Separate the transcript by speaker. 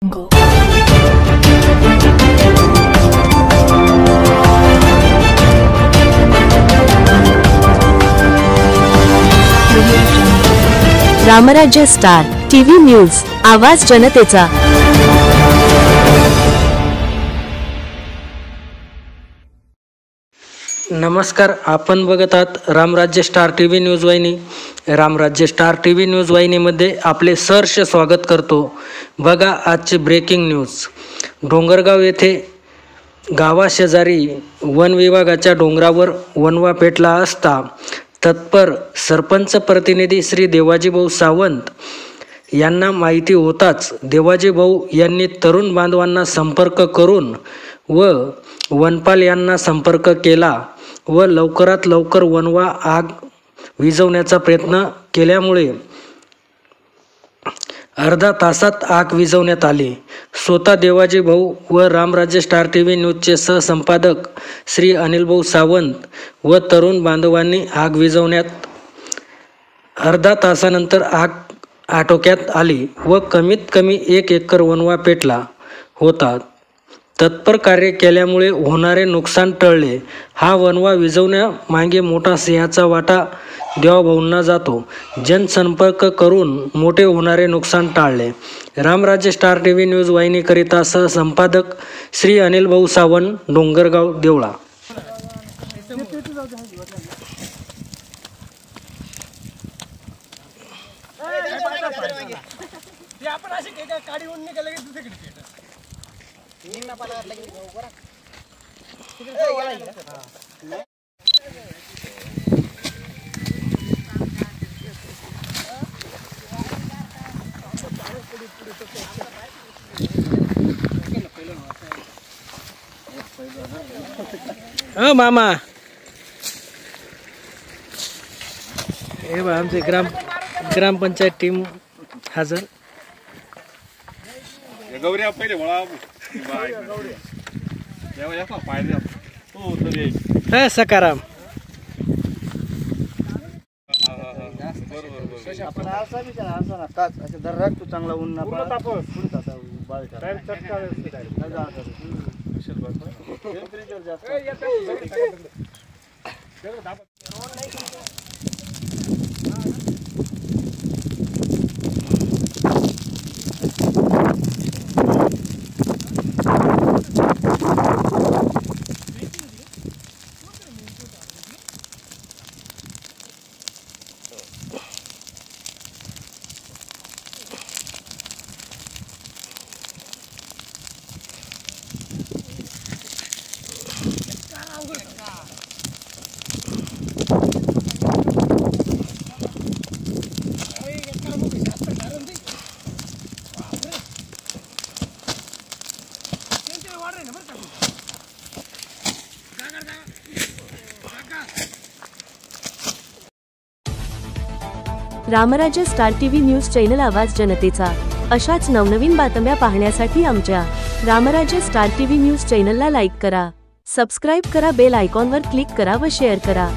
Speaker 1: Go. रामराज्य star TV news, आवाज जनतेचा।
Speaker 2: नमस्कार, आपण बघत आहात रामराज्य स्टार टीव्ही न्यूज वाहिनी। रामराज्य स्टार टीव्ही न्यूज वाहिनीमध्ये आपले सहर्ष स्वागत करतो। बघा आजची ब्रेकिंग न्यूज। डोंगरगाव येथे गावाशेजारी वन विभागाच्या डोंगरावर वनवा पेटला असता तत्पर सरपंच प्रतिनिधी श्री देवाजीभाऊ सावंत यांना माहिती होताच देवाजीभाऊ यांनी तरुण बांधवांना संपर्क करून व वनपाल यांना संपर्क केला व लवकरात लवकर वनवा आग विझवण्याचा प्रयत्न केल्यामुळे अर्धा तासात आग विझवण्यात आली। स्वतः देवाजीभाऊ व रामराज्य स्टार टीव्ही न्यूजचे सहसंपादक श्री अनिलभाऊ सावंत व तरुण बांधवांनी आग विझवण्यात अर्धा तासानंतर आग आटोक्यात आली व कमीत कमी 1 एकर वनवा पेटला होता। तत्पर कार्य केल्यामुळे होणारे नुकसान टळले। हा वनवा विझवण्यामागे मोठा सिंहाचा वाटा देवाभाऊंना जातो। जनसंपर्क करून मोठे होणारे नुकसान टाळले। रामराज्य स्टार टीव्ही न्यूज वाहिनीकरिता सहसंपादक श्री अनिलभाऊ सावंत, डोंगरगाव, देवळा। मामा हे बा आमचे ग्रामपंचायत टीम हजर।
Speaker 3: गौरी पहिले
Speaker 2: हा सकाराम
Speaker 4: चांगला
Speaker 1: रामराज्य स्टार टीव्ही न्यूज चॅनल, आवाज जनतेचा। अशाच नवनवीन बातम्या पाहण्यासाठी आमच्या रामराज्य स्टार टीव्ही न्यूज चॅनलला लाईक करा, सबस्क्राइब करा, बेल आयकॉनवर क्लिक करा व शेअर करा।